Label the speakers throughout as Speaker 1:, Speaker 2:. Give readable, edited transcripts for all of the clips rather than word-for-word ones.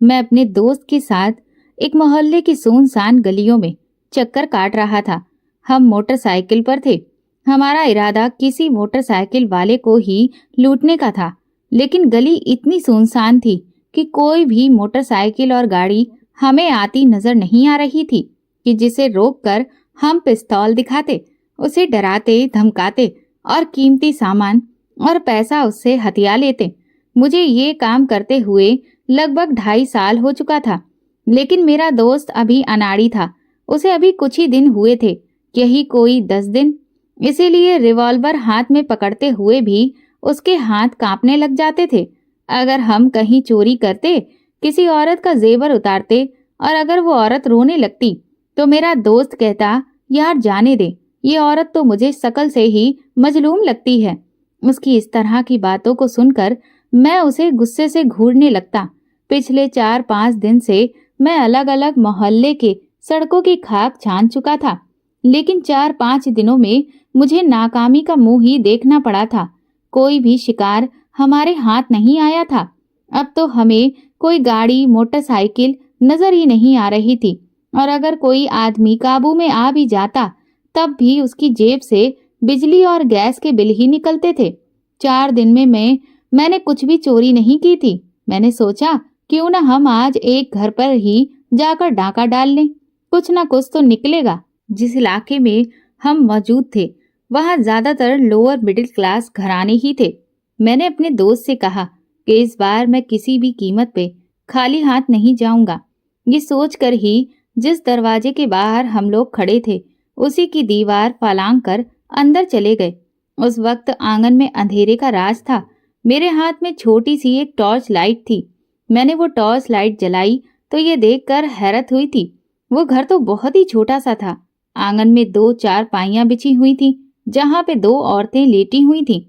Speaker 1: मैं अपने दोस्त के साथ एक मोहल्ले की सुनसान गलियों में चक्कर काट रहा था। हम मोटरसाइकिल पर थे। हमारा इरादा किसी मोटरसाइकिल वाले को ही लूटने का था, लेकिन गली इतनी सुनसान थी कि कोई भी मोटरसाइकिल और गाड़ी हमें आती नजर नहीं आ रही थी कि जिसे रोककर हम पिस्तौल दिखाते, उसे डराते धमकाते और कीमती सामान और पैसा उससे हथिया लेते। मुझे ये काम करते हुए लगभग 2.5 साल हो चुका था, लेकिन मेरा दोस्त अभी अनाड़ी था। उसे अभी कुछ ही दिन हुए थे, यही कोई 10 दिन। इसीलिए रिवॉल्वर हाथ में पकड़ते हुए भी उसके हाथ कांपने लग जाते थे। अगर हम कहीं चोरी करते, किसी औरत का जेवर उतारते और अगर वो औरत रोने लगती, तो मेरा दोस्त कहता, यार जाने दे, ये औरत तो मुझे शकल से ही मजलूम लगती है। उसकी इस तरह की बातों को सुनकर मैं उसे गुस्से से घूरने लगता। पिछले 4-5 दिन से मैं अलग अलग मोहल्ले के सड़कों की खाक छान चुका था, लेकिन 4-5 दिनों में मुझे नाकामी का मुंह ही देखना पड़ा था। कोई भी शिकार हमारे हाथ नहीं आया था। अब तो हमें कोई गाड़ी मोटरसाइकिल नजर ही नहीं आ रही थी, और अगर कोई आदमी काबू में आ भी जाता, तब भी उसकी जेब से बिजली और गैस के बिल ही निकलते थे। 4 दिन में मैंने कुछ भी चोरी नहीं की थी। मैंने सोचा, क्यों ना हम आज एक घर पर ही जाकर डाका डाल लें, कुछ ना कुछ तो निकलेगा। जिस इलाके में हम मौजूद थे, वहां ज्यादातर लोअर मिडिल क्लास घराने ही थे। मैंने अपने दोस्त से कहा कि इस बार मैं किसी भी कीमत पे खाली हाथ नहीं जाऊंगा। ये सोचकर ही जिस दरवाजे के बाहर हम लोग खड़े थे, उसी की दीवार फालांग कर अंदर चले गए। उस वक्त आंगन में अंधेरे का राज था। मेरे हाथ में छोटी सी एक टॉर्च लाइट थी। मैंने वो टॉर्च लाइट जलाई तो ये देखकर हैरत हुई थी। वो घर तो बहुत ही छोटा सा था। आंगन में 2 चारपाइयां बिछी हुई थी, जहां पे 2 औरतें लेटी हुई थीं।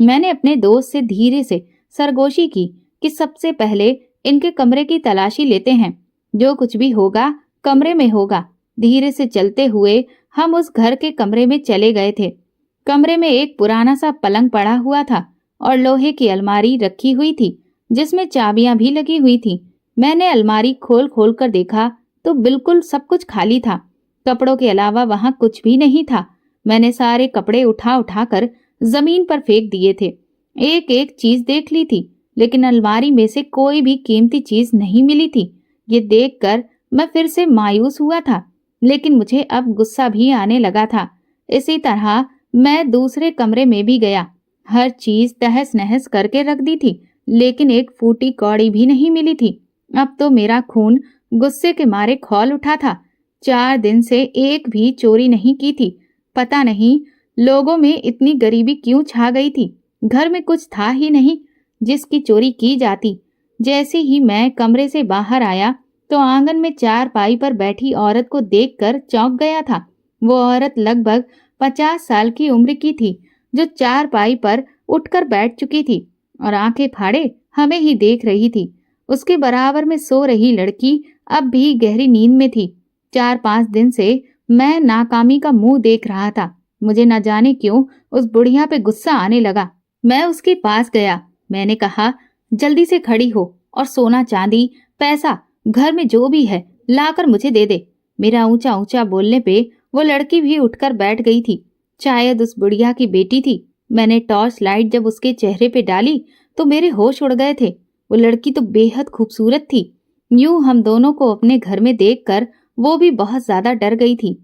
Speaker 1: मैंने अपने दोस्त से धीरे से सरगोशी की कि सबसे पहले इनके कमरे की तलाशी लेते हैं। जो कुछ भी होगा कमरे में होगा। धीरे से चलते हुए हम उस घर के कमरे में चले गए थे। कमरे में एक पुराना सा पलंग पड़ा हुआ था और लोहे की अलमारी रखी हुई थी, जिसमें चाबियां भी लगी हुई थी। मैंने अलमारी खोल खोल कर देखा तो बिल्कुल सब कुछ खाली था। कपड़ों के अलावा वहां कुछ भी नहीं था। मैंने सारे कपड़े उठा उठा कर जमीन पर फेंक दिए थे। एक एक चीज देख ली थी, लेकिन अलमारी में से कोई भी कीमती चीज नहीं मिली थी। ये देखकर मैं फिर से मायूस हुआ था, लेकिन मुझे अब गुस्सा भी आने लगा था। इसी तरह मैं दूसरे कमरे में भी गया। हर चीज तहस नहस करके रख दी थी, लेकिन एक फूटी कौड़ी भी नहीं मिली थी। अब तो मेरा खून गुस्से के मारे खौल उठा था। 4 दिन से एक भी चोरी नहीं की थी। पता नहीं लोगों में इतनी गरीबी क्यों छा गई थी। घर में कुछ था ही नहीं जिसकी चोरी की जाती। जैसे ही मैं कमरे से बाहर आया तो आंगन में चारपाई पर बैठी औरत को देखकर चौंक गया था। वो औरत लगभग 50 साल की उम्र की थी, जो चारपाई पर उठकर बैठ चुकी थी और आंखें फाड़े हमें ही देख रही थी। उसके बराबर में सो रही लड़की अब भी गहरी नींद में थी। 4-5 दिन से मैं नाकामी का मुंह देख रहा था। मुझे न जाने क्यों उस बुढ़िया पे गुस्सा आने लगा। मैं उसके पास गया। मैंने कहा, जल्दी से खड़ी हो और सोना चांदी पैसा घर में जो भी है लाकर मुझे दे दे। मेरा ऊंचा ऊंचा बोलने पे वो लड़की भी उठकर बैठ गई थी। शायद उस बुढ़िया की बेटी थी। मैंने टॉर्च लाइट जब उसके चेहरे पे डाली तो मेरे होश उड़ गए थे। वो लड़की तो बेहद खूबसूरत थी। यूं हम दोनों को अपने घर में देखकर वो भी बहुत ज्यादा डर गई थी।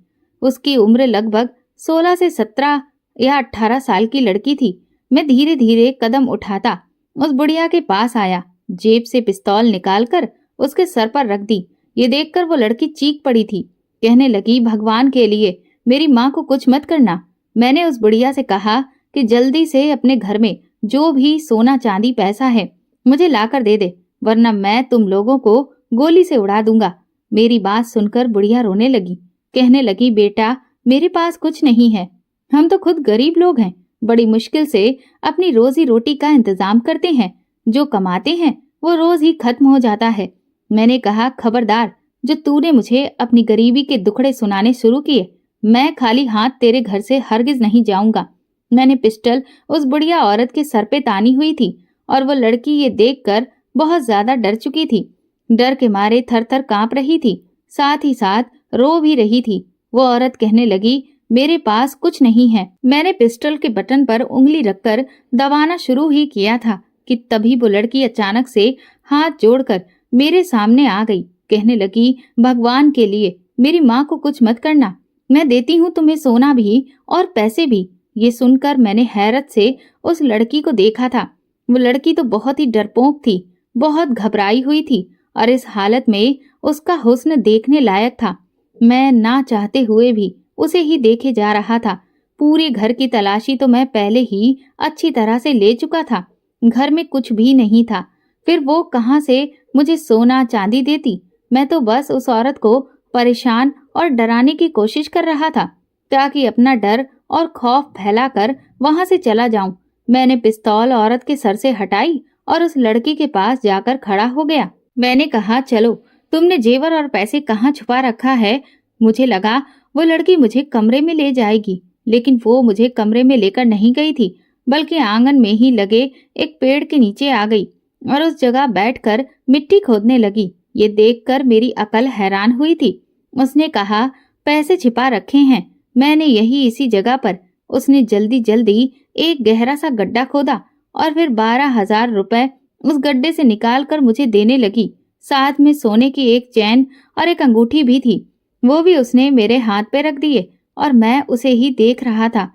Speaker 1: उसकी उम्र लगभग 16 से 17 या 18 साल की लड़की थी। मैं धीरे धीरे कदम उठाता उस बुढ़िया के पास आया। जेब से पिस्तौल निकालकर उसके सर पर रख दी। ये देखकर वो लड़की चीख पड़ी थी। कहने लगी, भगवान के लिए मेरी माँ को कुछ मत करना। मैंने उस बुढ़िया से कहा कि जल्दी से अपने घर में जो भी सोना चांदी पैसा है मुझे लाकर दे दे, वरना मैं तुम लोगों को गोली से उड़ा दूंगा। मेरी बात सुनकर बुढ़िया रोने लगी। कहने लगी, बेटा मेरे पास कुछ नहीं है। हम तो खुद गरीब लोग हैं। बड़ी मुश्किल से अपनी रोजी रोटी का इंतजाम करते हैं। जो कमाते हैं वो रोज ही खत्म हो जाता है। मैंने कहा, खबरदार, जो तूने मुझे अपनी गरीबी के दुखड़े सुनाने शुरू किए, मैं खाली हाथ तेरे घर से हरगिज नहीं जाऊंगा। मैंने पिस्टल उस बुढ़िया औरत के सर पे तानी हुई थी और वो लड़की ये देखकर बहुत ज्यादा डर चुकी थी। डर के मारे थर थर कांप रही थी, साथ ही साथ रो भी रही थी। वो औरत कहने लगी, मेरे पास कुछ नहीं है। मैंने पिस्टल के बटन पर उंगली रखकर दबाना शुरू ही किया था कि तभी वो लड़की अचानक से हाथ जोड़कर मेरे सामने आ गई। कहने लगी, भगवान के लिए मेरी माँ को कुछ मत करना, मैं देती हूँ तुम्हें सोना भी और पैसे भी। ये सुनकर मैंने हैरत से उस लड़की को देखा था। वो लड़की तो बहुत ही डरपोक थी, बहुत घबराई हुई थी और इस हालत में उसका हुस्न देखने लायक था। मैं ना चाहते हुए भी उसे ही देखे जा रहा था। पूरे घर की तलाशी तो मैं पहले ही अच्छी तरह से ले चुका था। घर में कुछ भी नहीं था, फिर वो कहाँ से मुझे सोना चांदी देती। मैं तो बस उस औरत को परेशान और डराने की कोशिश कर रहा था ताकि अपना डर और खौफ फैलाकर वहां से चला जाऊं। मैंने पिस्तौल औरत के सर से हटाई और उस लड़की के पास जाकर खड़ा हो गया। मैंने कहा, चलो, तुमने जेवर और पैसे कहाँ छुपा रखा है? मुझे लगा वो लड़की मुझे कमरे में ले जाएगी, लेकिन वो मुझे कमरे में लेकर नहीं गई थी, बल्कि आंगन में ही लगे एक पेड़ के नीचे आ गई और उस जगह बैठकर मिट्टी खोदने लगी। ये देखकर मेरी अकल हैरान हुई थी। उसने कहा, पैसे छिपा रखे हैं मैंने यही इसी जगह पर। उसने जल्दी जल्दी एक गहरा सा गड्ढा खोदा और फिर 12,000 रुपए उस गड्ढे से निकाल कर मुझे देने लगी। साथ में सोने की एक चैन और एक अंगूठी भी थी। वो भी उसने मेरे हाथ पे रख दिए और मैं उसे ही देख रहा था।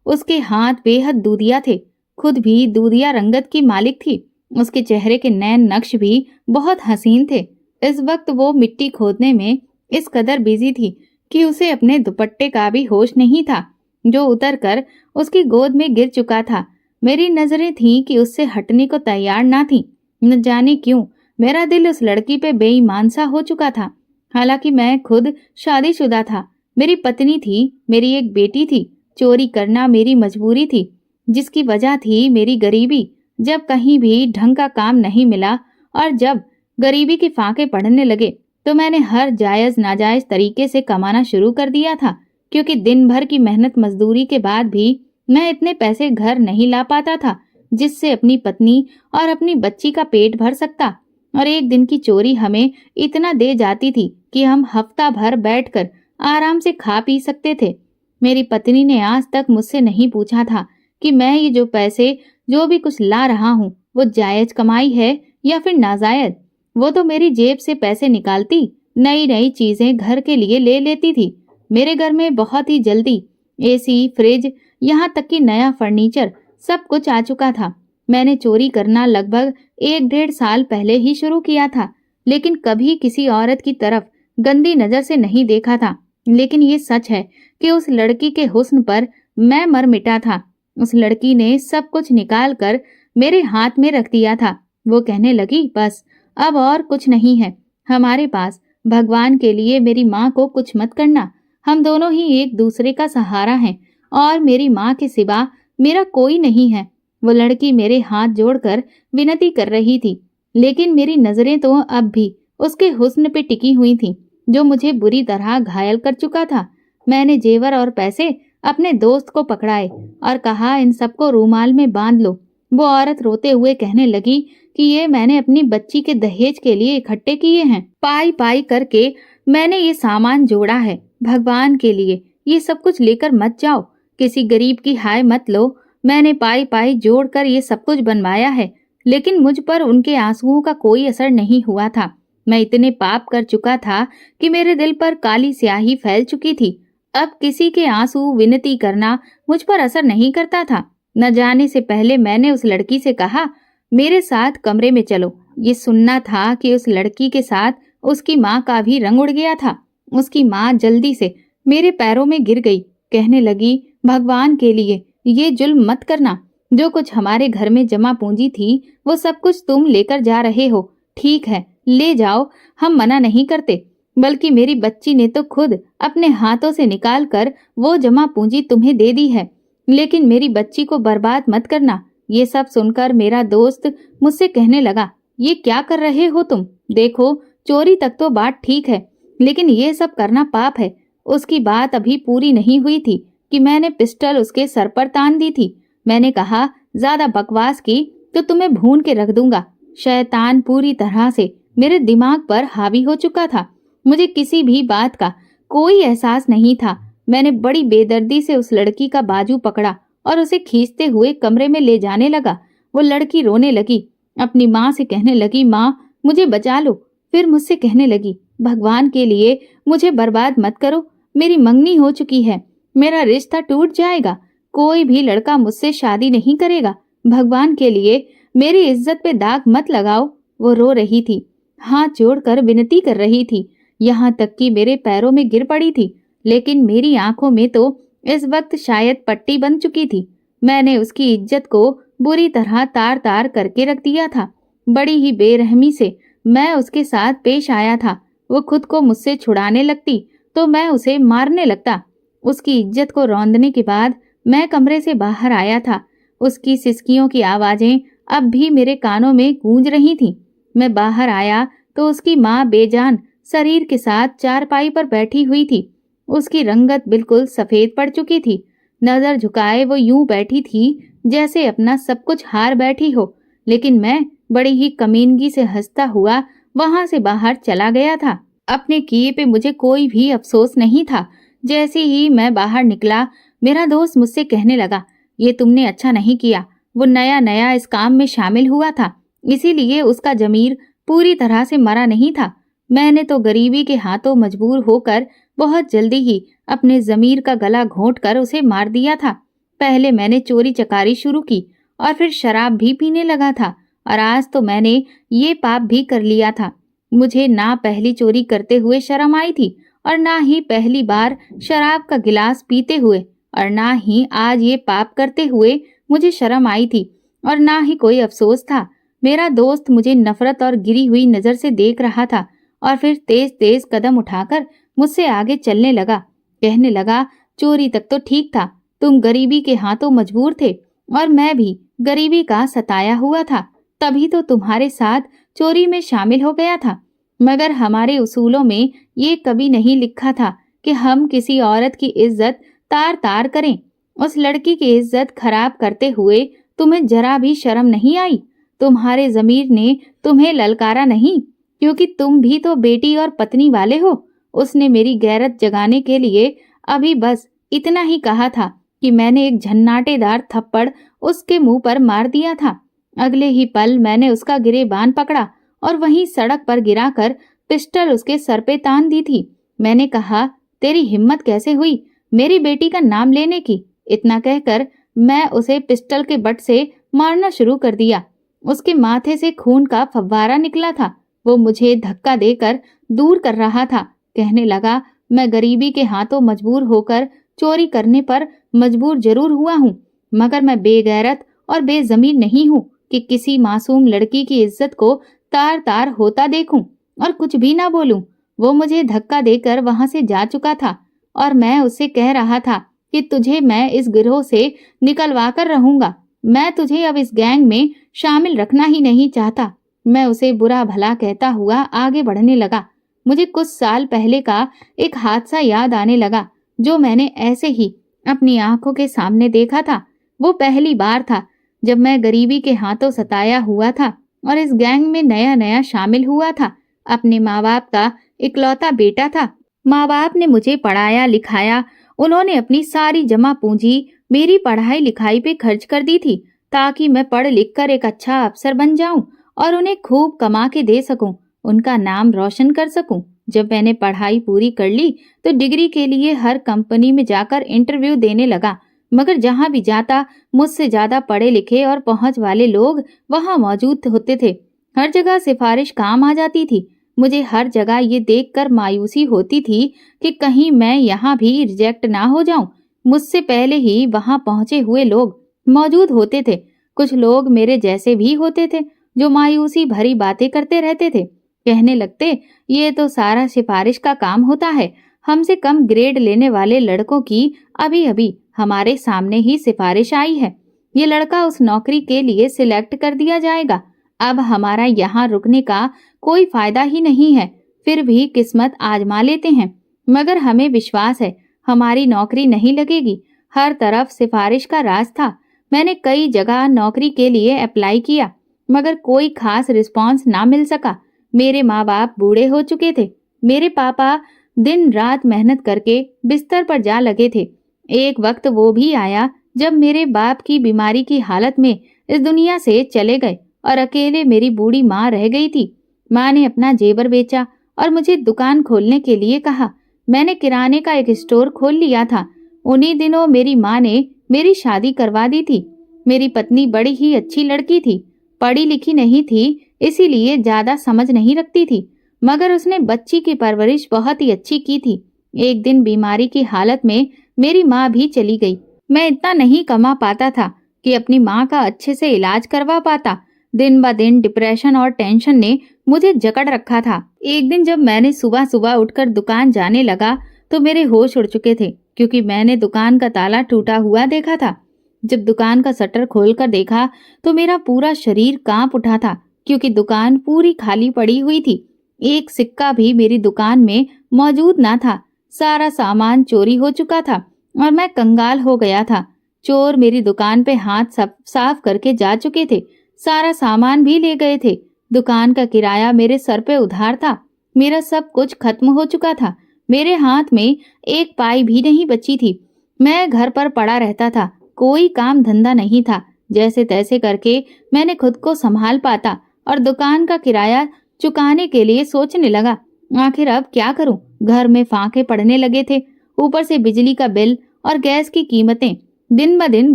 Speaker 1: उसके हाथ बेहद दूधिया थे, खुद भी दूधिया रंगत की मालिक थी। उसके चेहरे के नैन नक्श भी बहुत हसीन थे। इस वक्त वो मिट्टी खोदने में इस कदर बिजी थी कि उसे अपने दुपट्टे का भी होश नहीं था, जो उतरकर उसकी गोद में गिर चुका था। मेरी नजरें थीं कि उससे हटने को तैयार ना थीं। न जाने क्यों मेरा दिल उस लड़की पे बेईमान सा हो चुका था। हालांकि मैं खुद शादीशुदा था, मेरी पत्नी थी, मेरी एक बेटी थी। चोरी करना मेरी मजबूरी थी, जिसकी वजह थी मेरी गरीबी। जब कहीं भी ढंग का काम नहीं मिला और जब गरीबी के फाके पड़ने लगे तो मैंने हर जायज नाजायज तरीके से कमाना शुरू कर दिया था, क्योंकि दिन भर की मेहनत मजदूरी के बाद भी मैं इतने पैसे घर नहीं ला पाता था जिससे अपनी पत्नी और अपनी बच्ची का पेट भर सकता। और एक दिन की चोरी हमें इतना दे जाती थी कि हम हफ्ता भर बैठकर आराम से खा पी सकते थे। मेरी पत्नी ने आज तक मुझसे नहीं पूछा था कि मैं ये जो पैसे जो भी कुछ ला रहा हूँ वो जायज कमाई है या फिर नाजायज। वो तो मेरी जेब से पैसे निकालती, नई नई चीजें घर के लिए ले लेती थी। मेरे घर में बहुत ही जल्दी एसी, फ्रिज, यहाँ तक कि नया फर्नीचर सब कुछ आ चुका था। मैंने चोरी करना लगभग 1-1.5 साल पहले ही शुरू किया था, लेकिन कभी किसी औरत की तरफ गंदी नजर से नहीं देखा था। लेकिन ये सच है कि उस लड़की के हुस्न पर मैं मर मिटा था। उस लड़की ने सब कुछ निकाल कर मेरे हाथ में रख दिया था। वो कहने लगी, बस अब और कुछ नहीं है हमारे पास, भगवान के लिए मेरी माँ को कुछ मत करना। हम दोनों ही एक दूसरे का सहारा हैं और मेरी माँ के सिवा मेरा कोई नहीं है। वो लड़की मेरे हाथ जोड़कर विनती कर रही थी, लेकिन मेरी नजरें तो अब भी उसके हुस्न पे टिकी हुई थीं, जो मुझे बुरी तरह घायल कर चुका था। मैंने जेवर और पैसे अपने दोस्त को पकड़ाए और कहा, इन सबको रूमाल में बांध लो। वो औरत रोते हुए कहने लगी कि ये मैंने अपनी बच्ची के दहेज के लिए इकट्ठे किए हैं। पाई पाई करके मैंने ये सामान जोड़ा है। भगवान के लिए ये सब कुछ लेकर मत जाओ, किसी गरीब की हाय मत लो। मैंने पाई पाई जोड़कर ये सब कुछ बनवाया है, लेकिन मुझ पर उनके आंसुओं का कोई असर नहीं हुआ था। मैं इतने पाप कर चुका था कि मेरे दिल पर काली स्याही फैल चुकी थी। अब किसी के आंसू विनती करना मुझ पर असर नहीं करता था। न जाने से पहले मैंने उस लड़की से कहा, मेरे साथ कमरे में चलो। ये सुनना था कि उस लड़की के साथ उसकी माँ का भी रंग उड़ गया था। उसकी माँ जल्दी से मेरे पैरों में गिर गई, कहने लगी, भगवान के लिए ये जुल्म मत करना। जो कुछ हमारे घर में जमा पूंजी थी वो सब कुछ तुम लेकर जा रहे हो। ठीक है, ले जाओ, हम मना नहीं करते, बल्कि मेरी बच्ची ने तो खुद अपने हाथों से निकाल कर वो जमा पूंजी तुम्हें दे दी है, लेकिन मेरी बच्ची को बर्बाद मत करना। ये सब सुनकर मेरा दोस्त मुझसे कहने लगा, ये क्या कर रहे हो तुम? देखो, चोरी तक तो बात ठीक है, लेकिन ये सब करना पाप है। उसकी बात अभी पूरी नहीं हुई थी कि मैंने पिस्टल उसके सर पर तान दी थी। मैंने कहा, ज्यादा बकवास की तो तुम्हें भून के रख दूंगा। शैतान पूरी तरह से मेरे दिमाग पर हावी हो चुका था। मुझे किसी भी बात का कोई एहसास नहीं था। मैंने बड़ी बेदर्दी से उस लड़की का बाजू पकड़ा और उसे खींचते हुए कमरे में ले जाने लगा। वो लड़की रोने लगी, अपनी माँ से कहने लगी, माँ मुझे बचा लो। फिर मुझसे कहने लगी, भगवान के लिए मुझे बर्बाद मत करो, मेरी मंगनी हो चुकी है, मेरा रिश्ता टूट जाएगा, कोई भी लड़का मुझसे शादी नहीं करेगा, भगवान के लिए मेरी इज्जत पे दाग मत लगाओ। वो रो रही थी, हाथ जोड़कर विनती कर रही थी, यहाँ तक कि मेरे पैरों में गिर पड़ी थी। लेकिन मेरी आंखों में तो इस वक्त शायद पट्टी बन चुकी थी। मैंने उसकी इज्जत को बुरी तरह तार तार करके रख दिया था। बड़ी ही बेरहमी से मैं उसके साथ पेश आया था। वो खुद को मुझसे छुड़ाने लगती तो मैं उसे मारने लगता। उसकी इज्जत को रौंदने के बाद मैं कमरे से बाहर आया था। उसकी सिसकियों की आवाजें अब भी मेरे कानों में गूंज रही थीं। मैं बाहर आया तो उसकी माँ बेजान शरीर के साथ चारपाई पर बैठी हुई थी। उसकी रंगत बिल्कुल सफेद पड़ चुकी थी। नजर झुकाए वो यूं बैठी थी जैसे अपना सब कुछ हार बैठी हो। लेकिन मैं बड़ी ही कमीनगी से हंसता हुआ वहां से बाहर चला गया था। अपने किए पे मुझे कोई भी अफसोस नहीं था। जैसे ही मैं बाहर निकला, मेरा दोस्त मुझसे कहने लगा, ये तुमने अच्छा नहीं किया। वो नया नया इस काम में शामिल हुआ था, इसीलिए उसका जमीर पूरी तरह से मरा नहीं था। मैंने तो गरीबी के हाथों मजबूर होकर बहुत जल्दी ही अपने जमीर का गला घोंटकर उसे मार दिया था। पहले मैंने चोरी चकारी शुरू की और फिर शराब भी पीने लगा था, और आज तो मैंने ये पाप भी कर लिया था। मुझे ना पहली चोरी करते हुए शर्म आई थी और ना ही पहली बार शराब का गिलास पीते हुए, और ना ही आज ये पाप करते हुए मुझे शर्म आई थी, और ना ही कोई अफसोस था। मेरा दोस्त मुझे नफरत और गिरी हुई नजर से देख रहा था और फिर तेज तेज कदम उठाकर मुझसे आगे चलने लगा। कहने लगा, चोरी तक तो ठीक था, तुम गरीबी के हाथों मजबूर थे और मैं भी गरीबी का सताया हुआ था, तभी तो तुम्हारे साथ चोरी में शामिल हो गया था। मगर हमारे उसूलों में ये कभी नहीं लिखा था कि हम किसी औरत की इज्जत तार तार करें। उस लड़की की इज्जत खराब करते हुए तुम्हें जरा भी शर्म नहीं आई? तुम्हारे जमीर ने तुम्हें ललकारा नहीं? क्योंकि तुम भी तो बेटी और पत्नी वाले हो। उसने मेरी गैरत जगाने के लिए अभी बस इतना ही कहा था कि मैंने एक झन्नाटेदार थप्पड़ उसके मुंह पर मार दिया था। अगले ही पल मैंने उसका गिरेबान पकड़ा और वहीं सड़क पर गिराकर पिस्टल उसके सर पे तान दी थी। मैंने कहा, तेरी हिम्मत कैसे हुई मेरी बेटी का नाम लेने की? इतना कहकर मैं उसे पिस्टल के बट से मारना शुरू कर दिया। उसके माथे से खून का फव्वारा निकला था। वो मुझे धक्का देकर दूर कर रहा था। कहने लगा, मैं गरीबी के हाथों मजबूर होकर चोरी करने पर मजबूर जरूर हुआ हूँ, मगर मैं बेगैरत और बेजमीर नहीं हूँ कि किसी मासूम लड़की की इज्जत को तार तार होता देखूं और कुछ भी ना बोलूं। वो मुझे धक्का देकर वहां से जा चुका था और मैं उससे कह रहा था कि तुझे मैं इस गिरोह से निकलवा कर रहूंगा। मैं तुझे अब इस गैंग में शामिल रखना ही नहीं चाहता। मैं उसे बुरा भला कहता हुआ आगे बढ़ने लगा। मुझे कुछ साल पहले का एक हादसा याद आने लगा जो मैंने ऐसे ही अपनी आंखों के सामने देखा था। वो पहली बार था जब मैं गरीबी के हाथों सताया हुआ था और इस गैंग में नया नया शामिल हुआ था। अपने माँ बाप का इकलौता बेटा था। माँ बाप ने मुझे पढ़ाया लिखाया। उन्होंने अपनी सारी जमा पूंजी मेरी पढ़ाई लिखाई पे खर्च कर दी थी ताकि मैं पढ़ लिख कर एक अच्छा अफसर बन जाऊं और उन्हें खूब कमा के दे सकूं, उनका नाम रोशन कर सकूं। जब मैंने पढ़ाई पूरी कर ली तो डिग्री के लिए हर कंपनी में जाकर इंटरव्यू देने लगा, मगर जहां भी जाता मुझसे ज्यादा पढ़े लिखे और पहुंच वाले लोग वहां मौजूद होते थे। हर जगह सिफारिश काम आ जाती थी। मुझे हर जगह ये देखकर मायूसी होती थी कि कहीं मैं यहाँ भी रिजेक्ट ना हो जाऊं। मुझसे पहले ही वहां पहुंचे हुए लोग मौजूद होते थे। कुछ लोग मेरे जैसे भी होते थे जो मायूसी भरी बातें करते रहते थे। कहने लगते, ये तो सारा सिफारिश का काम होता है। हमसे कम ग्रेड लेने वाले लड़कों की अभी अभी हमारे सामने ही सिफारिश आई है। ये लड़का उस नौकरी के लिए सिलेक्ट कर दिया जाएगा। अब हमारा यहाँ रुकने का कोई फायदा ही नहीं है। फिर भी किस्मत आजमा लेते हैं, मगर हमें विश्वास है हमारी नौकरी नहीं लगेगी। हर तरफ सिफारिश का राज था। मैंने कई जगह नौकरी के लिए अप्लाई किया, मगर कोई खास रिस्पांस ना मिल सका। मेरे माँ बाप बूढ़े हो चुके थे। मेरे पापा दिन रात मेहनत करके बिस्तर पर जा लगे थे। एक वक्त वो भी आया जब मेरे बाप की बीमारी की हालत में इस दुनिया से चले गए और अकेले मेरी बूढ़ी माँ रह गई थी। माँ ने अपना जेवर बेचा और मुझे दुकान खोलने के लिए कहा। मैंने किराने का एक स्टोर खोल लिया था। उन्हीं दिनों मेरी माँ ने मेरी शादी करवा दी थी। मेरी पत्नी बड़ी ही अच्छी लड़की थी, पढ़ी लिखी नहीं थी, इसीलिए ज्यादा समझ नहीं रखती थी, मगर उसने बच्ची की परवरिश बहुत ही अच्छी की थी। एक दिन बीमारी की हालत में मेरी माँ भी चली गई। मैं इतना नहीं कमा पाता था कि अपनी माँ का अच्छे से इलाज करवा पाता। दिन ब दिन डिप्रेशन और टेंशन ने मुझे जकड़ रखा था। एक दिन जब मैंने सुबह सुबह उठकर दुकान जाने लगा तो मेरे होश उड़ चुके थे, क्योंकि मैंने दुकान का ताला टूटा हुआ देखा था। जब दुकान का शटर खोलकर देखा तो मेरा पूरा शरीर कांप उठा था, क्योंकि दुकान पूरी खाली पड़ी हुई थी। एक सिक्का भी मेरी दुकान में मौजूद ना था। सारा सामान चोरी हो चुका था और मैं कंगाल हो गया था। चोर मेरी दुकान पे हाथ सब साफ करके जा चुके थे। सारा सामान भी ले गए थे। दुकान का किराया मेरे सर पे उधार था। मेरा सब कुछ खत्म हो चुका था। मेरे हाथ में एक पाई भी नहीं बची थी। मैं घर पर पड़ा रहता था, कोई काम धंधा नहीं था। जैसे तैसे करके मैंने खुद को संभाल पाता और दुकान का किराया चुकाने के लिए सोचने लगा। आखिर अब क्या करूं? घर में फाके पड़ने लगे थे। ऊपर से बिजली का बिल और गैस की कीमतें दिन ब दिन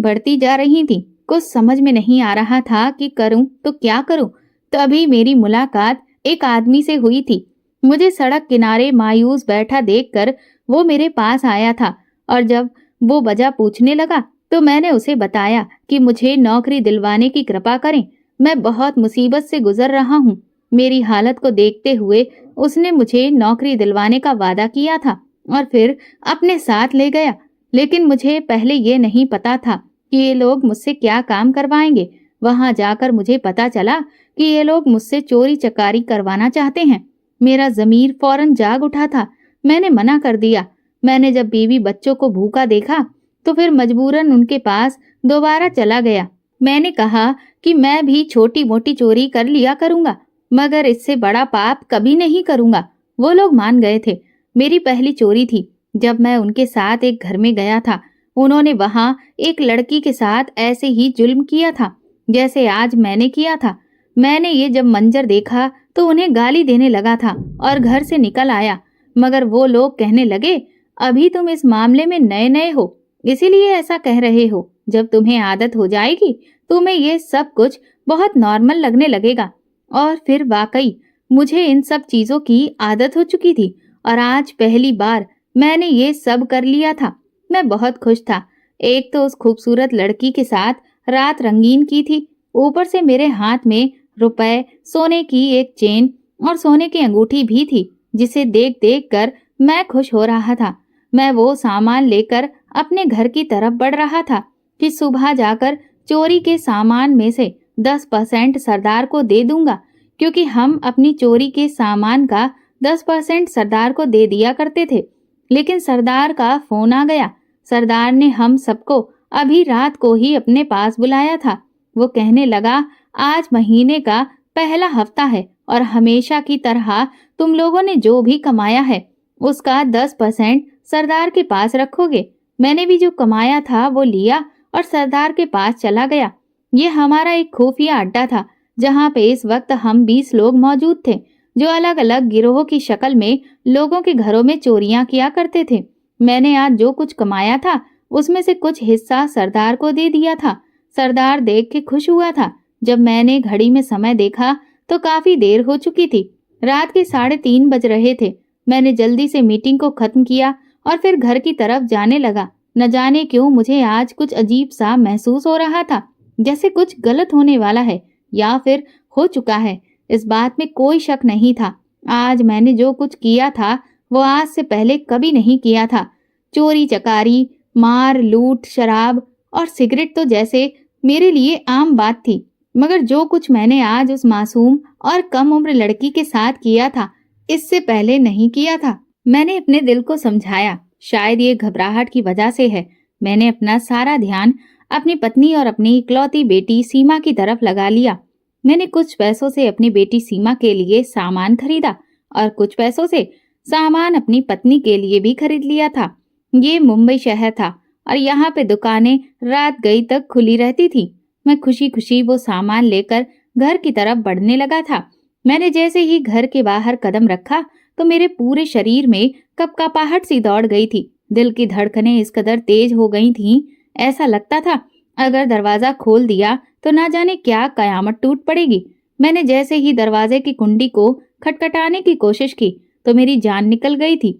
Speaker 1: बढ़ती जा रही थी। कुछ समझ में नहीं आ रहा था कि करूं तो क्या करूं। तभी मेरी मुलाकात एक आदमी से हुई थी। मुझे सड़क किनारे मायूस बैठा देखकर वो मेरे पास आया था और जब वो वजह पूछने लगा तो मैंने उसे बताया कि मुझे नौकरी दिलवाने की कृपा करें। मैं बहुत मुसीबत से गुजर रहा हूँ। मेरी हालत को देखते हुए उसने मुझे नौकरी दिलवाने का वादा किया था और फिर अपने साथ ले गया। लेकिन मुझे पहले ये नहीं पता था कि ये लोग मुझसे क्या काम करवाएंगे। वहां जाकर मुझे पता चला कि ये लोग मुझसे चोरी चकारी करवाना चाहते हैं। मेरा ज़मीर फौरन जाग उठा था। मैंने मना कर दिया। मैंने जब बीवी बच्चों को भूखा देखा तो फिर मजबूरन उनके पास दोबारा चला गया। मैंने कहा कि मैं भी छोटी मोटी चोरी कर लिया करूंगा, मगर इससे बड़ा पाप कभी नहीं करूंगा। वो लोग मान गए थे। मेरी पहली चोरी थी जब मैं उनके साथ एक घर में गया था। उन्होंने वहां एक लड़की के साथ ऐसे ही जुल्म किया था जैसे आज मैंने किया था। मैंने ये जब मंजर देखा तो उन्हें गाली देने लगा था और घर से निकल आया, मगर वो लोग कहने लगे, अभी तुम इस मामले में नए नए हो, इसीलिए ऐसा कह रहे हो। जब तुम्हें आदत हो जाएगी तुम्हें ये सब कुछ बहुत नॉर्मल लगने लगेगा। और फिर वाकई मुझे इन सब चीजों की आदत हो चुकी थी और आज पहली बार मैंने ये सब कर लिया था। मैं बहुत खुश था। एक तो उस खूबसूरत लड़की के साथ रात रंगीन की थी, ऊपर से मेरे हाथ में रुपए, सोने की एक चेन और सोने की अंगूठी भी थी, जिसे देख देख कर मैं खुश हो रहा था। मैं वो सामान लेकर अपने घर की तरफ बढ़ रहा था कि सुबह जाकर चोरी के सामान में से 10% सरदार को दे दूंगा, क्योंकि हम अपनी चोरी के सामान का 10% सरदार को दे दिया करते थे। लेकिन सरदार का फोन आ गया। सरदार ने हम सबको अभी रात को ही अपने पास बुलाया था। वो कहने लगा, आज महीने का पहला हफ्ता है और हमेशा की तरह तुम लोगों ने जो भी कमाया है उसका 10% सरदार के पास रखोगे। मैंने भी जो कमाया था वो लिया और सरदार के पास चला गया। ये हमारा एक खुफिया अड्डा था जहाँ पे इस वक्त हम 20 लोग मौजूद थे, जो अलग अलग गिरोह की शक्ल में लोगों के घरों में चोरियां किया करते थे। मैंने आज जो कुछ कमाया था उसमें से कुछ हिस्सा सरदार को दे दिया था। सरदार देख के खुश हुआ था। जब मैंने घड़ी में समय देखा तो काफी देर हो चुकी थी। रात के 3:30 बज रहे थे। मैंने जल्दी से मीटिंग को खत्म किया और फिर घर की तरफ जाने लगा। न जाने क्यों मुझे आज कुछ अजीब सा महसूस हो रहा था, जैसे कुछ गलत होने वाला है या फिर हो चुका है। इस बात में कोई शक नहीं था। आज मैंने जो कुछ किया था वो आज से पहले कभी नहीं किया था। चोरी चकारी, मार, लूट, शराब और सिगरेट तो जैसे मेरे लिए आम बात थी, मगर जो कुछ मैंने आज उस मासूम और कम उम्र लड़की के साथ किया था इससे पहले नहीं किया था। मैंने अपने दिल को समझाया, शायद ये घबराहट की वजह से है। मैंने अपना सारा ध्यान अपनी पत्नी और अपनी इकलौती बेटी सीमा की तरफ लगा लिया। मैंने कुछ पैसों से अपनी बेटी सीमा के लिए सामान खरीदा और कुछ पैसों से सामान अपनी पत्नी के लिए भी खरीद लिया था। ये मुंबई शहर था और यहाँ पे दुकानें रात गई तक खुली रहती थी। मैं खुशी खुशी वो सामान लेकर घर की तरफ बढ़ने लगा था। मैंने जैसे ही घर के बाहर कदम रखा तो मेरे पूरे शरीर में कपकपाहट सी दौड़ गई थी। दिल की धड़कनें इस कदर तेज हो गई थीं, ऐसा लगता था अगर दरवाजा खोल दिया तो ना जाने क्या कयामत टूट पड़ेगी। मैंने जैसे ही दरवाजे की कुंडी को खटखटाने की कोशिश की तो मेरी जान निकल गई थी,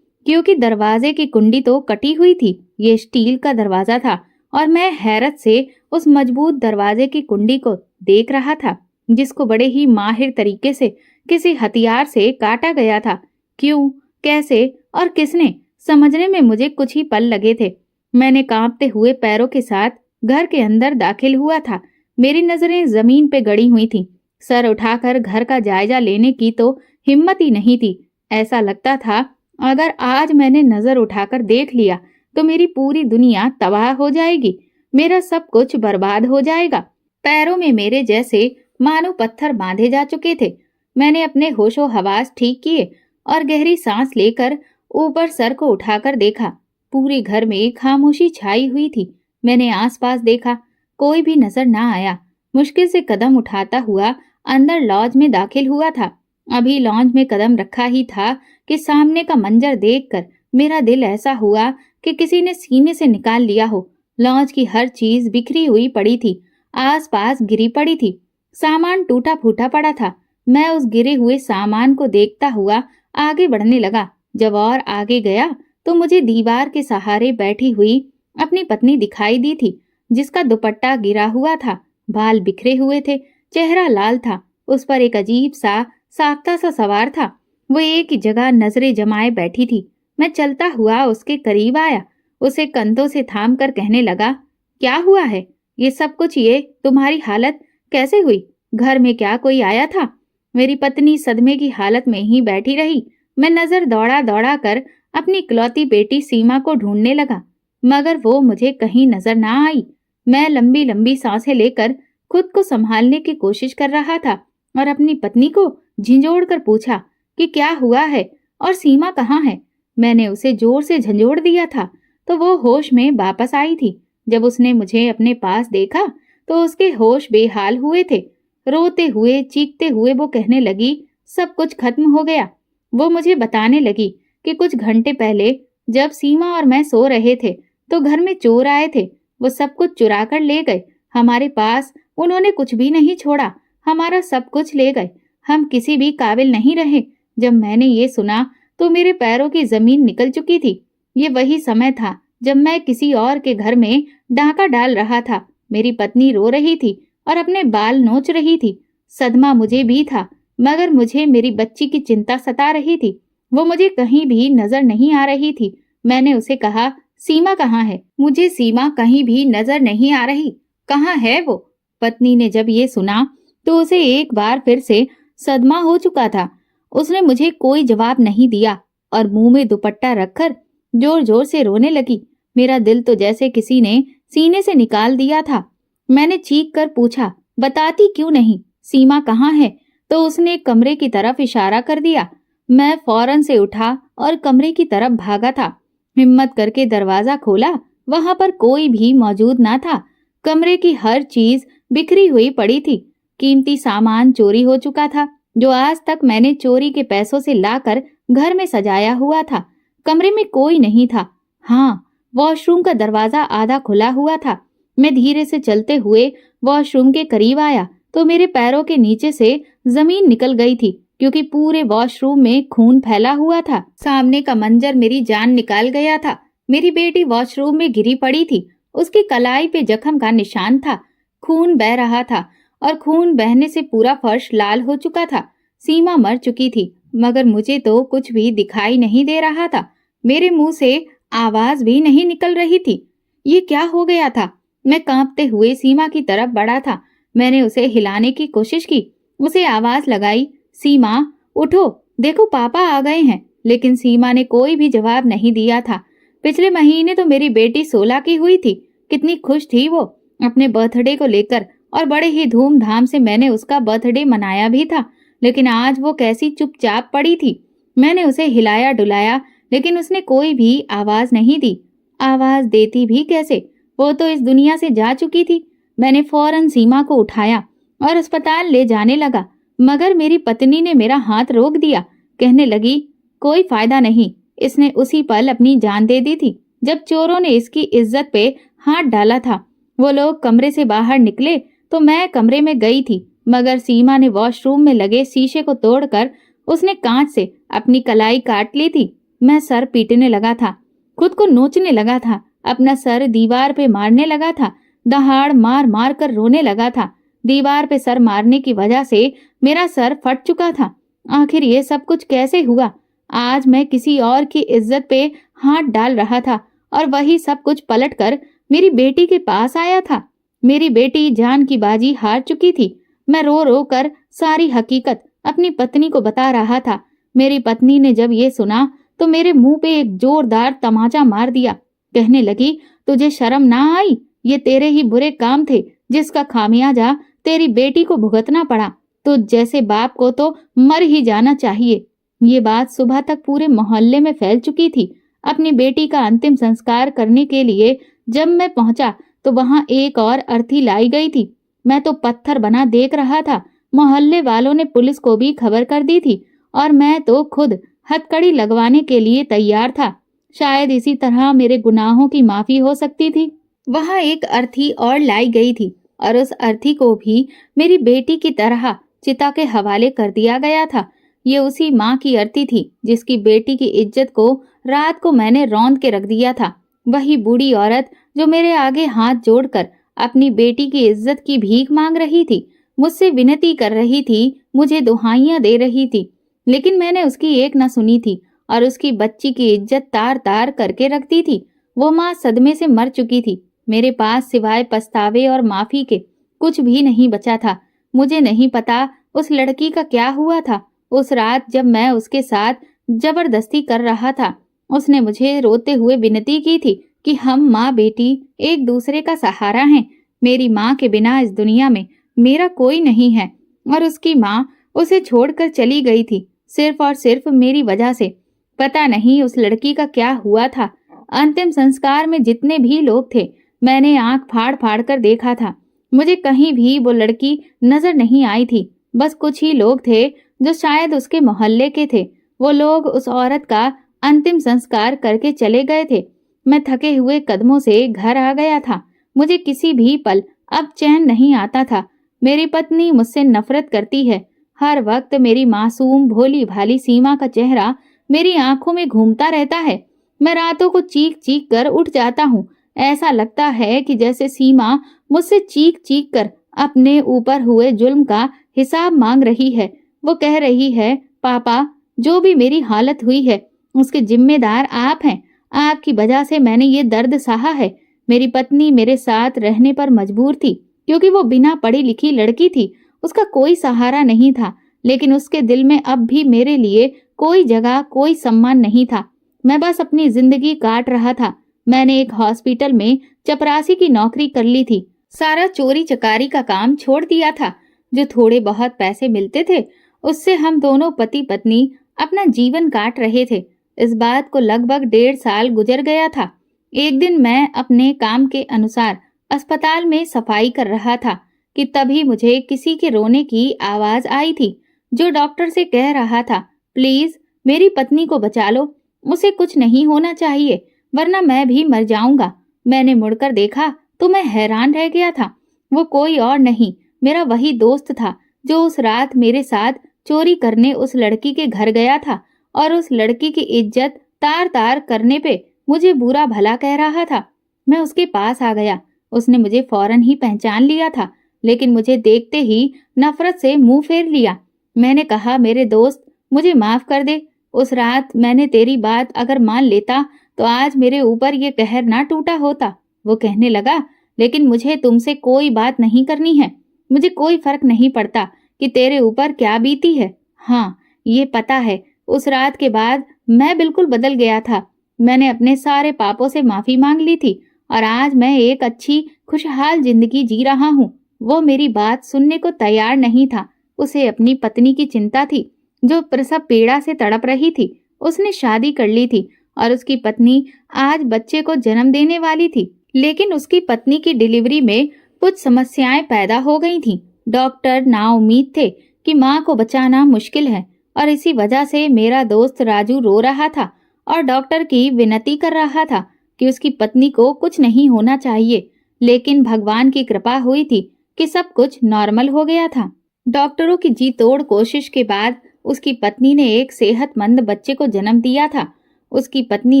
Speaker 1: क्योंकि दरवाजे की कुंडी तो कटी हुई थी। ये स्टील का दरवाजा था और मैं हैरत से उस मजबूत दरवाजे की कुंडी को देख रहा था, जिसको बड़े ही माहिर तरीके से किसी हथियार से काटा गया था। क्यों, कैसे और किसने, समझने में मुझे कुछ ही पल लगे थे। मैंने कांपते हुए पैरों के साथ घर के अंदर दाखिल हुआ था। मेरी नजरें जमीन पे गड़ी हुई थीं। सर उठाकर घर का जायजा लेने की तो हिम्मत ही नहीं थी। ऐसा लगता था अगर आज मैंने नजर उठाकर देख लिया तो मेरी पूरी दुनिया तबाह हो जाएगी, मेरा सब कुछ बर्बाद हो जाएगा। पैरों में मेरे जैसे मानो पत्थर बांधे जा चुके थे। मैंने अपने होशो हवास ठीक किए और गहरी सांस लेकर ऊपर सर को उठाकर देखा। पूरे घर में खामोशी छाई हुई थी। मैंने आसपास देखा, कोई भी नजर ना आया। मुश्किल से कदम उठाता हुआ अंदर लॉज में दाखिल हुआ था। अभी लॉज में कदम रखा ही था कि सामने का मंजर देखकर मेरा दिल ऐसा हुआ कि किसी ने सीने से निकाल लिया हो। लॉज की हर चीज बिखरी हुई पड़ी थी, आसपास गिरी पड़ी थी, सामान टूटा फूटा पड़ा था। मैं उस गिरे हुए सामान को देखता हुआ आगे बढ़ने लगा। जब और आगे गया तो मुझे दीवार के सहारे बैठी हुई अपनी पत्नी दिखाई दी थी, जिसका दुपट्टा गिरा हुआ था, बाल बिखरे हुए थे, चेहरा लाल था, उस पर एक अजीब सा साख्ता सा सवार था। वो एक ही जगह नजरें जमाए बैठी थी। मैं चलता हुआ उसके करीब आया, उसे कंधों से थाम कर कहने लगा, क्या हुआ है? ये सब कुछ, ये तुम्हारी हालत कैसे हुई? घर में क्या कोई आया था? मेरी पत्नी सदमे की हालत में ही बैठी रही। मैं नजर दौड़ा दौड़ा कर अपनी इकलौती बेटी सीमा को ढूंढने लगा, मगर वो मुझे कहीं नजर ना आई। मैं लंबी लंबी सांसें लेकर खुद को संभालने की कोशिश कर रहा था और अपनी पत्नी को झिंझोड़ कर पूछा कि क्या हुआ है और सीमा कहाँ है। मैंने उसे जोर से झंझोड़ दिया था तो वो होश में वापस आई थी। जब उसने मुझे अपने पास देखा तो उसके होश बेहाल हुए थे। रोते हुए चीखते हुए वो कहने लगी, सब कुछ खत्म हो गया। वो मुझे बताने लगी कि कुछ घंटे पहले जब सीमा और मैं सो रहे थे तो घर में चोर आए थे। वो सब कुछ चुरा कर ले गए। हमारे पास उन्होंने कुछ भी नहीं छोड़ा, हमारा सब कुछ ले गए। हम किसी भी काबिल नहीं रहे। जब मैंने ये सुना तो मेरे पैरों की जमीन निकल चुकी थी। ये वही समय था जब मैं किसी और के घर में डाका डाल रहा था। मेरी पत्नी रो रही थी और अपने बाल नोच रही थी। सदमा मुझे भी था, मगर मुझे मेरी बच्ची की चिंता सता रही थी। वो मुझे कहीं भी नजर नहीं आ रही थी। मैंने उसे कहा, सीमा कहाँ है? मुझे सीमा कहीं भी नजर नहीं आ रही, कहाँ है वो? पत्नी ने जब ये सुना तो उसे एक बार फिर से सदमा हो चुका था। उसने मुझे कोई जवाब नहीं दिया और मुंह में दुपट्टा रखकर जोर जोर से रोने लगी। मेरा दिल तो जैसे किसी ने सीने से निकाल दिया था। मैंने चीख कर पूछा, बताती क्यों नहीं? सीमा कहाँ है? तो उसने कमरे की तरफ इशारा कर दिया। मैं फौरन से उठा और कमरे की तरफ भागा था। हिम्मत करके दरवाजा खोला, वहां पर कोई भी मौजूद ना था। कमरे की हर चीज बिखरी हुई पड़ी थी। कीमती सामान चोरी हो चुका था, जो आज तक मैंने चोरी के पैसों से लाकर घर में सजाया हुआ था। कमरे में कोई नहीं था। हाँ, वॉशरूम का दरवाजा आधा खुला हुआ था। मैं धीरे से चलते हुए वॉशरूम के करीब आया तो मेरे पैरों के नीचे से जमीन निकल गई थी, क्योंकि पूरे वॉशरूम में खून फैला हुआ था। सामने का मंजर मेरी जान निकाल गया था। मेरी बेटी वॉशरूम में गिरी पड़ी थी। उसकी कलाई पे जख्म का निशान था। खून बह रहा था और खून बहने से पूरा फर्श लाल हो चुका था। सीमा मर चुकी थी, मगर मुझे तो कुछ भी दिखाई नहीं दे रहा था। मेरे मुंह से आवाज भी नहीं निकल रही थी। ये क्या हो गया था? मैं कांपते हुए सीमा की तरफ बढ़ा था। मैंने उसे हिलाने की कोशिश की, उसे आवाज लगाई, सीमा उठो, देखो पापा आ गए हैं। लेकिन सीमा ने कोई भी जवाब नहीं दिया था। पिछले महीने तो मेरी बेटी 16 की हुई थी। कितनी खुश थी वो अपने बर्थडे को लेकर, और बड़े ही धूमधाम से मैंने उसका बर्थडे मनाया भी था। लेकिन आज वो कैसी चुपचाप पड़ी थी। मैंने उसे हिलाया डुलाया, लेकिन उसने कोई भी आवाज नहीं दी। आवाज देती भी कैसे, वो तो इस दुनिया से जा चुकी थी। मैंने फौरन सीमा को उठाया और अस्पताल ले जाने लगा, मगर मेरी पत्नी ने मेरा हाथ रोक दिया। कहने लगी, कोई फायदा नहीं, इसने उसी पल अपनी जान दे दी थी जब चोरों ने इसकी इज्जत पे हाथ डाला था। वो लोग कमरे से बाहर निकले तो मैं कमरे में गई थी, मगर सीमा ने वॉशरूम में लगे शीशे को तोड़कर उसने कांच से अपनी कलाई काट ली थी। मैं सर पीटने लगा था, खुद को नोचने लगा था, अपना सर दीवार पे मारने लगा था, दहाड़ मार मार कर रोने लगा था। दीवार पे सर मारने की वजह से मेरा सर फट चुका था। आखिर ये सब कुछ कैसे हुआ? आज मैं किसी और की इज्जत पे हाथ डाल रहा था और वही सब कुछ पलटकर मेरी बेटी के पास आया था। मेरी बेटी जान की बाजी हार चुकी थी। मैं रो रो कर सारी हकीकत अपनी पत्नी को बता रहा था। मेरी पत्नी ने जब ये सुना तो मेरे मुंह पे एक जोरदार तमाचा मार दिया। कहने लगी, तुझे शर्म ना आई? ये तेरे ही बुरे काम थे जिसका खामियाजा तेरी बेटी को भुगतना पड़ा। तो जैसे बाप को तो मर ही जाना चाहिए। ये बात सुबह तक पूरे मोहल्ले में फैल चुकी थी। अपनी बेटी का अंतिम संस्कार करने के लिए जब मैं पहुंचा तो वहां एक और अर्थी लाई गई थी। मैं तो पत्थर बना देख रहा था। मोहल्ले वालों ने पुलिस को भी खबर कर दी थी और मैं तो खुद हथकड़ी लगवाने के लिए तैयार था। शायद इसी तरह मेरे गुनाहों की माफी हो सकती थी। वहां एक अर्थी और लाई गई थी और उस अर्थी को भी मेरी बेटी की तरह चिता के हवाले कर दिया गया था। ये उसी माँ की अर्थी थी जिसकी बेटी की इज्जत को रात को मैंने रौंद के रख दिया था। वही बूढ़ी औरत जो मेरे आगे हाथ जोड़कर अपनी बेटी की इज्जत की भीख मांग रही थी, मुझसे विनती कर रही थी, मुझे दुहाइयां दे रही थी, लेकिन मैंने उसकी एक न सुनी थी और उसकी बच्ची की इज्जत तार तार करके रखती थी। वो माँ सदमे से मर चुकी थी। मेरे पास सिवाय पछतावे और माफी के कुछ भी नहीं बचा था। मुझे नहीं पता उस लड़की का क्या हुआ था। उस रात जब मैं उसके साथ जबरदस्ती कर रहा था, उसने मुझे रोते हुए विनती की थी कि हम माँ बेटी एक दूसरे का सहारा हैं। मेरी माँ के बिना इस दुनिया में मेरा कोई नहीं है और उसकी माँ उसे छोड़कर चली गई थी सिर्फ और सिर्फ मेरी वजह से। पता नहीं उस लड़की का क्या हुआ था। अंतिम संस्कार में जितने भी लोग थे, मैंने आंख फाड़ फाड़ कर देखा था। मुझे कहीं भी वो लड़की नजर नहीं आई थी। बस कुछ ही लोग थे जो शायद उसके मोहल्ले के थे। वो लोग उस औरत का अंतिम संस्कार करके चले गए थे। मैं थके हुए कदमों से घर आ गया था। मुझे किसी भी पल अब चैन नहीं आता था। मेरी पत्नी मुझसे नफरत करती है। हर वक्त मेरी मासूम भोली भाली सीमा का चेहरा मेरी आंखों में घूमता रहता है। मैं रातों को चीख चीख कर उठ जाता हूँ। ऐसा लगता है कि जैसे सीमा मुझसे चीख चीख कर अपने ऊपर हुए जुल्म का हिसाब मांग रही है। वो कह रही है, पापा, जो भी मेरी हालत हुई है उसके जिम्मेदार आप हैं। आपकी वजह से मैंने ये दर्द सहा है। मेरी पत्नी मेरे साथ रहने पर मजबूर थी क्योंकि वो बिना पढ़ी लिखी लड़की थी। उसका कोई सहारा नहीं था, लेकिन उसके दिल में अब भी मेरे लिए कोई जगह, कोई सम्मान नहीं था। मैं बस अपनी जिंदगी काट रहा था। मैंने एक हॉस्पिटल में चपरासी की नौकरी कर ली थी। सारा चोरी चकारी का काम छोड़ दिया था। जो थोड़े बहुत पैसे मिलते थे उससे हम दोनों पति पत्नी अपना जीवन काट रहे थे। इस बात को लगभग 1.5 साल गुजर गया था। एक दिन मैं अपने काम के अनुसार अस्पताल में सफाई कर रहा था कि तभी मुझे किसी के रोने की आवाज आई थी, जो डॉक्टर से कह रहा था, प्लीज मेरी पत्नी को बचा लो, उसे कुछ नहीं होना चाहिए वरना मैं भी मर जाऊंगा। मैंने मुड़कर देखा तो मैं हैरान रह गया था। वो कोई और नहीं, मेरा वही दोस्त था जो उस रात मेरे साथ चोरी करने उस लड़की के घर गया था और उस लड़की की इज्जत तार तार करने पे मुझे बुरा भला कह रहा था। मैं उसके पास आ गया। उसने मुझे फौरन ही पहचान लिया था, लेकिन मुझे देखते ही नफरत से मुंह फेर लिया। मैंने कहा, मेरे दोस्त, मुझे माफ कर दे। उस रात मैंने तेरी बात अगर मान लेता तो आज मेरे ऊपर ये कहर ना टूटा होता। वो कहने लगा, लेकिन मुझे तुमसे कोई बात नहीं करनी है। मुझे कोई फर्क नहीं पड़ता कि तेरे ऊपर क्या बीती है। हाँ, ये पता है, उस रात के बाद मैं बिल्कुल बदल गया था। मैंने अपने सारे पापों से माफी मांग ली थी और आज मैं एक अच्छी खुशहाल जिंदगी जी रहा हूँ। वो मेरी बात सुनने को तैयार नहीं था। उसे अपनी पत्नी की चिंता थी, जो प्रसव पीड़ा से तड़प रही थी। उसने शादी कर ली थी और उसकी पत्नी आज बच्चे को जन्म देने वाली थी, लेकिन उसकी पत्नी की डिलीवरी में कुछ समस्याएं पैदा हो गई थीं। डॉक्टर नाउम्मीद थे कि मां को बचाना मुश्किल है और इसी वजह से मेरा दोस्त राजू रो रहा था और डॉक्टर की विनती कर रहा था कि उसकी पत्नी को कुछ नहीं होना चाहिए। लेकिन भगवान की कृपा हुई थी कि सब कुछ नॉर्मल हो गया था। डॉक्टरों की जी तोड़ कोशिश के बाद उसकी पत्नी ने एक सेहतमंद बच्चे को जन्म दिया था। उसकी पत्नी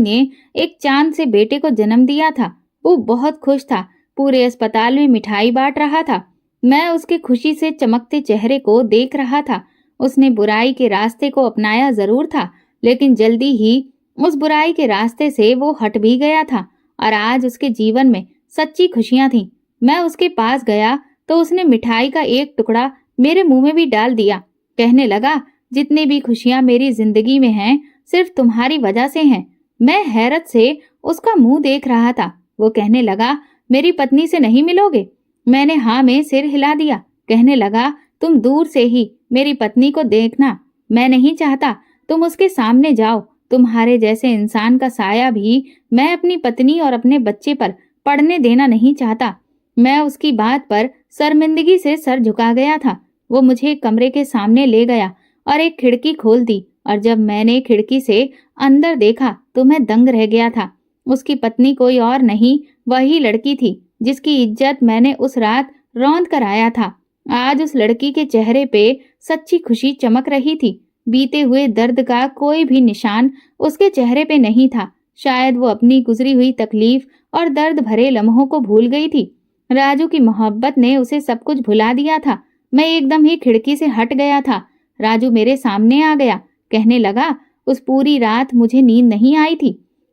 Speaker 1: ने एक चांद से बेटे को जन्म दिया था। वो बहुत खुश था, पूरे अस्पताल में मिठाई बांट रहा था। मैं उसके खुशी से चमकते चेहरे को देख रहा था। उसने बुराई के रास्ते को अपनाया जरूर था, लेकिन जल्दी ही उस बुराई के रास्ते से वो हट भी गया था और आज उसके जीवन में सच्ची खुशियां थीं। मैं उसके पास गया तो उसने मिठाई का एक टुकड़ा मेरे मुंह में भी डाल दिया। कहने लगा, जितनी भी खुशियां मेरी जिंदगी में हैं, सिर्फ तुम्हारी वजह से हैं। मैं हैरत से उसका मुंह देख रहा था। वो कहने लगा, मेरी पत्नी से नहीं मिलोगे? मैंने हाँ में सिर हिला दिया। कहने लगा, तुम दूर से ही मेरी पत्नी को देखना। मैं नहीं चाहता तुम उसके सामने जाओ। तुम्हारे जैसे इंसान का साया भी मैं अपनी पत्नी और अपने बच्चे पर पड़ने देना नहीं चाहता। मैं उसकी बात पर शर्मिंदगी से सर झुका गया था। वो मुझे कमरे के सामने ले गया और एक खिड़की खोल दी और जब मैंने खिड़की से अंदर देखा तो मैं दंग रह गया था। उसकी पत्नी कोई और नहीं, वही लड़की थी जिसकी इज्जत मैंने उस रात रौंद कर आया था। आज उस लड़की के चेहरे पे सच्ची खुशी चमक रही थी। बीते हुए दर्द का कोई भी निशान उसके चेहरे पे नहीं था। शायद वो अपनी गुजरी हुई तकलीफ और दर्द भरे लम्हों को भूल गई थी। राजू की मोहब्बत ने उसे सब कुछ भुला दिया था। मैं एकदम ही खिड़की से हट गया था। राजू मेरे सामने आ गया। कहने लगा, उस पूरी रात मुझे नींद नहीं आई थी।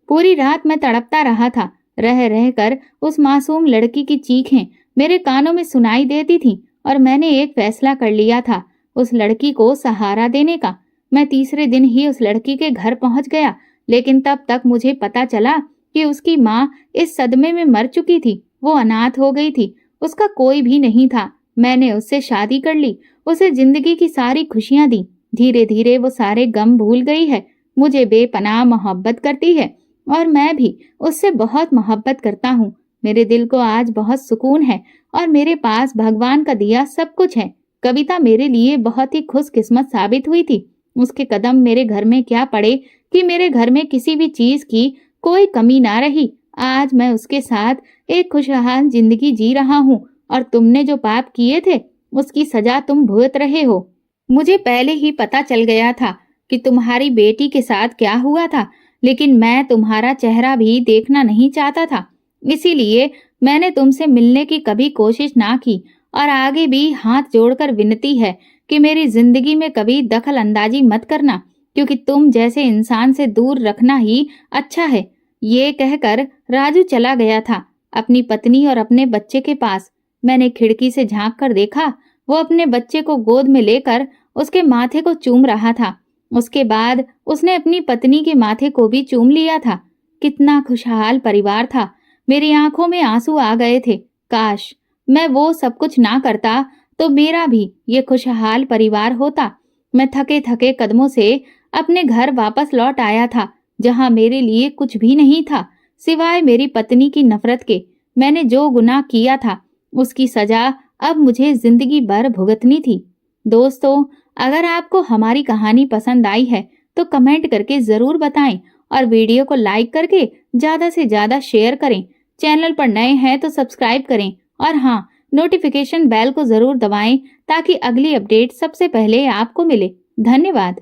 Speaker 1: पूरी रात मैं तड़पता रहा था। रह रह कर उस मासूम लड़की की चीखें मेरे कानों में सुनाई देती थीं और मैंने एक फैसला कर लिया था, उस लड़की को सहारा देने का। मैं तीसरे दिन ही उस लड़की के घर पहुंच गया, लेकिन तब तक मुझे पता चला कि उसकी माँ इस सदमे में मर चुकी थी। वो अनाथ हो गई थी, उसका कोई भी नहीं था। मैंने उससे शादी कर ली, उसे जिंदगी की सारी खुशियां दी। धीरे धीरे वो सारे गम भूल गई है, मुझे बेपनाह मोहब्बत करती है और मैं भी उससे बहुत मोहब्बत करता हूँ। मेरे दिल को आज बहुत सुकून है और मेरे पास भगवान का दिया सब कुछ है। कविता मेरे लिए बहुत ही खुशकिस्मत साबित हुई थी। उसके कदम मेरे घर में क्या पड़े कि मेरे घर में किसी भी चीज की कोई कमी ना रही। आज मैं उसके साथ एक खुशहाल जिंदगी जी रहा हूँ और तुमने जो पाप किए थे उसकी सजा तुम भुगत रहे हो। मुझे पहले ही पता चल गया था कि तुम्हारी बेटी के साथ क्या हुआ था, लेकिन मैं तुम्हारा चेहरा भी देखना नहीं चाहता था। इसीलिए मैंने तुमसे मिलने की कभी कोशिश ना की और आगे भी हाथ जोड़कर विनती है कि मेरी जिंदगी में कभी दखल अंदाजी मत करना, क्योंकि तुम जैसे इंसान से दूर रखना ही अच्छा है। ये कहकर राजू चला गया था अपनी पत्नी और अपने बच्चे के पास। मैंने खिड़की से झांक कर देखा, वो अपने बच्चे को गोद में लेकर उसके माथे को चूम रहा था। उसके बाद उसने अपनी पत्नी के माथे को भी चूम लिया था। कितना खुशहाल परिवार था। मेरी आंखों में आंसू आ गए थे। काश मैं वो सब कुछ ना करता तो मेरा भी ये खुशहाल परिवार होता। मैं थके थके कदमों से अपने घर वापस लौट आया था, जहां मेरे लिए कुछ भी नहीं था सिवाय मेरी पत्नी की नफरत के। मैंने जो गुनाह किया था उसकी सजा अब मुझे जिंदगी भर भुगतनी थी। दोस्तों, अगर आपको हमारी कहानी पसंद आई है तो कमेंट करके जरूर बताएं और वीडियो को लाइक करके ज्यादा से ज्यादा शेयर करें। चैनल पर नए हैं तो सब्सक्राइब करें और हाँ, नोटिफिकेशन बेल को जरूर दबाएं ताकि अगली अपडेट सबसे पहले आपको मिले। धन्यवाद।